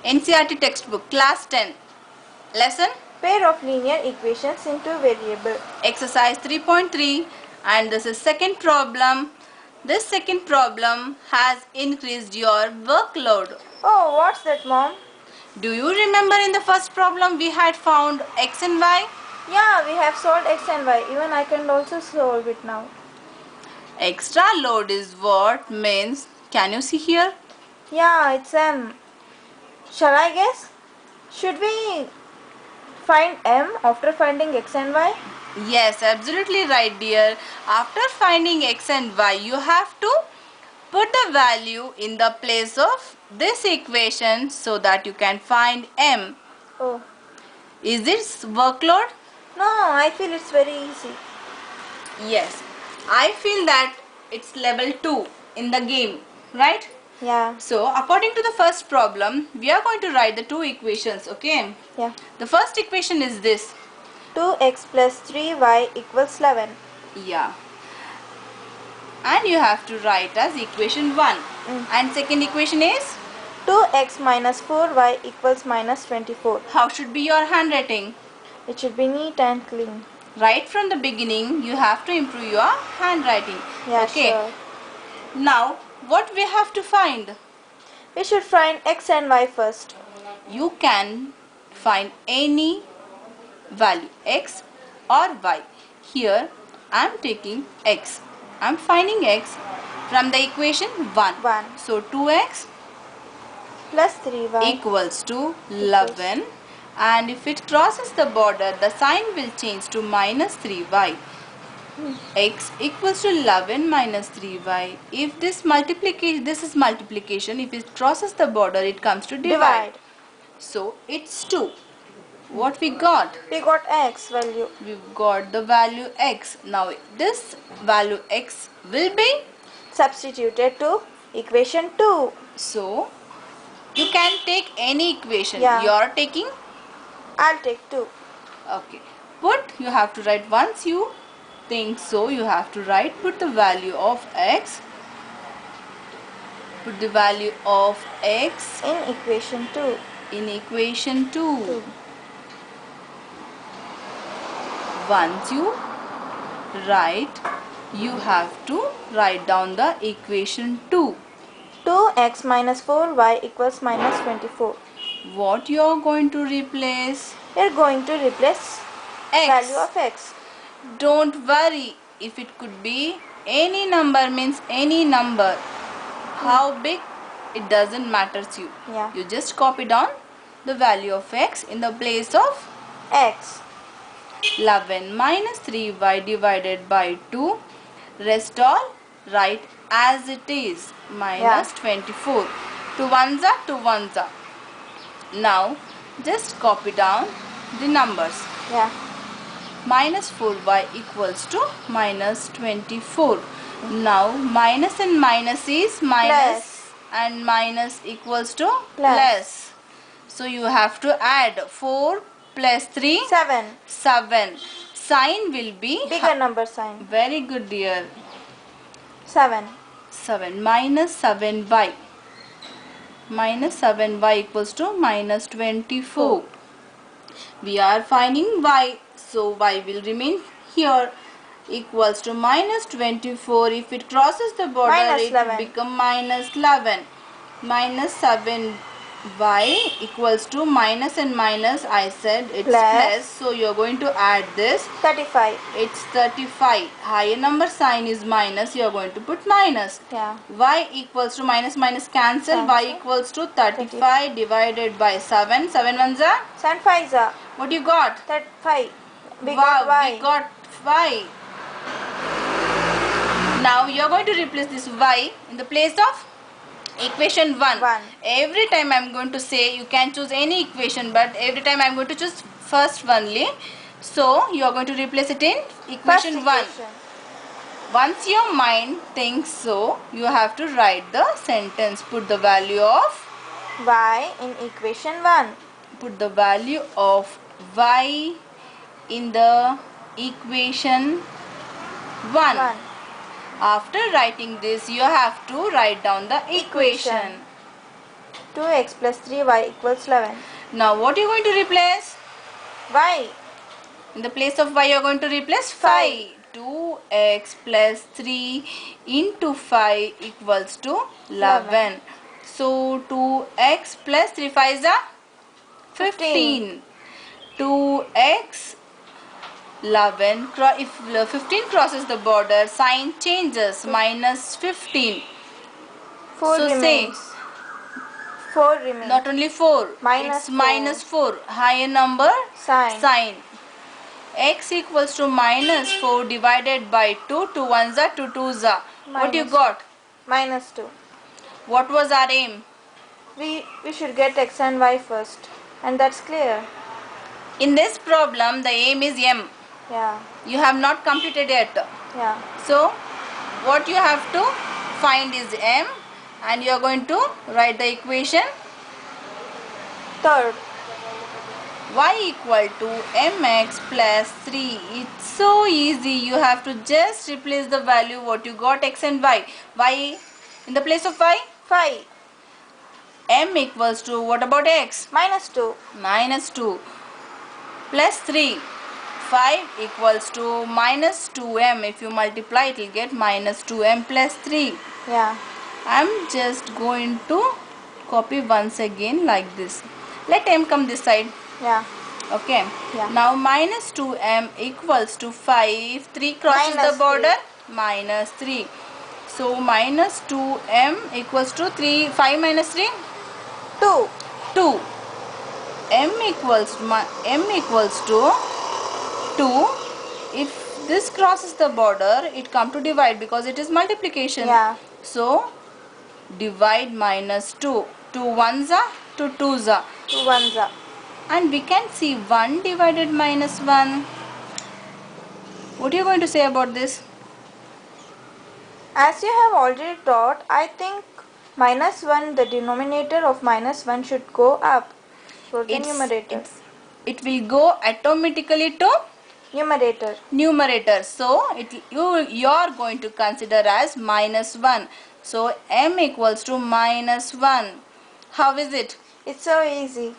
NCERT textbook, class 10, lesson Pair of linear equations into variable. exercise 3.3, and this is second problem. This second problem has increased your workload. Oh, what's that, Mom? Do you remember in the first problem we had found x and y? Yeah, we have solved x and y. Even I can also solve it now. Extra load is what means, can you see here? Yeah, it's m. Shall I guess? Should we find m after finding x and y? Yes, absolutely right, dear. After finding x and y, you have to put the value in the place of this equation so that you can find m. Oh. Is this workload? No, I feel it's very easy. Yes, I feel that it's level 2 in the game, right? Yeah. So, according to the first problem, we are going to write the two equations, okay? Yeah. The first equation is this. 2x plus 3y equals 11. Yeah. And you have to write as equation 1. And second equation is? 2x minus 4y equals minus 24. How should be your handwriting? It should be neat and clean. Right from the beginning, you have to improve your handwriting. Yeah, okay. sure. Now, what we have to find? We should find x and y first. You can find any value, x or y. Here, I am taking x. I am finding x from the equation 1. 1. So, 2x Plus 3y equals to 11, and if it crosses the border, the sign will change to minus 3y. X equals to 11 minus 3y. If this multiplication, this is multiplication, if it crosses the border, it comes to divide. So it's 2. What we got? We got x value. We've got the value x. Now this value x will be substituted to equation 2. So you can take any equation. Yeah. You are taking? I'll take 2. Okay. Put, you have to write, once you think so, you have to write, put the value of x. Put the value of x in equation 2. In equation 2. Once you write, you have to write down the equation 2. 2x minus 4y equals minus 24. What you are going to replace? We are going to replace x. Value of x. Don't worry, if it could be any number, means any number. How big, it doesn't matter to you. Yeah. You just copy down the value of x in the place of x. 11 minus 3y divided by 2. Rest all write as it is, minus 24. 2 ones are 2 ones are. Now just copy down the numbers. Yeah. Minus 4y equals to minus 24. Now minus and minus is minus, and minus equals to plus. So you have to add 4 plus 3 7. 7. Sign will be bigger number sign. Very good, dear. 7. 7 minus 7y. Minus 7y equals to minus 24. We are finding y, so y will remain here, equals to minus 24. If it crosses the border, minus it 11. will become minus 11. Minus 7y equals to minus and minus, I said it's plus. So you are going to add this. 35. It's 35. Higher number sign is minus, you are going to put minus. Yeah. Y equals to minus minus cancel. Y equals to 35 divided by 7. 7 ones are? 7 5s are? What you got? 35. We Wow, got y. we got y. Now you are going to replace this y in the place of equation 1. Every time I am going to say, you can choose any equation, but every time I am going to choose first only. So you are going to replace it in equation 1. Once your mind thinks so, you have to write the sentence. Put the value of y in equation 1. Put the value of y in the equation 1. After writing this, you have to write down the equation. 2x plus 3y equals 11. Now what are you going to replace? Y. In the place of y you are going to replace 5. 2x plus 3 into 5 equals to 11. So 2x plus 3 5 is 15. 2x 11. If 15 crosses the border, sign changes. Minus 15. 4 So remains. say 4 remains. not only 4. Minus It's 4. minus 4. Higher number Sign. X equals to minus 4 divided by 2. 2 ones are 2 twos are. What you Minus got? Minus 2. What was our aim? We should get x and y first. And that's clear. In this problem, the aim is M. Yeah. You have not completed yet. Yeah. So, what you have to find is M, and you are going to write the equation Third. y equal to mx plus 3. It's so easy. You have to just replace the value what you got, x and y. Y in the place of y, 5. m equals to what about x? Minus 2. Minus 2 plus 3. 5 equals to minus 2m. If you multiply it will get minus 2m plus 3. Yeah. I'm just going to copy once again like this. Let m come this side. Yeah. Okay. Yeah. Now minus 2m equals to 5. If 3 crosses Minus the border, minus 3. So minus 2m equals to 3. 5 minus 3? 2. 2. m equals to 2. If this crosses the border, it come to divide because it is multiplication. Yeah. So divide minus 2. 2 ones are 2 twos are. 2 ones are. And we can see 1 divided minus 1. What are you going to say about this? As you have already taught, I think minus 1, the denominator of minus 1 should go up for the numerator. It will go automatically to numerator. So you are going to consider as minus 1. So m equals to minus 1. How is it? It's so easy.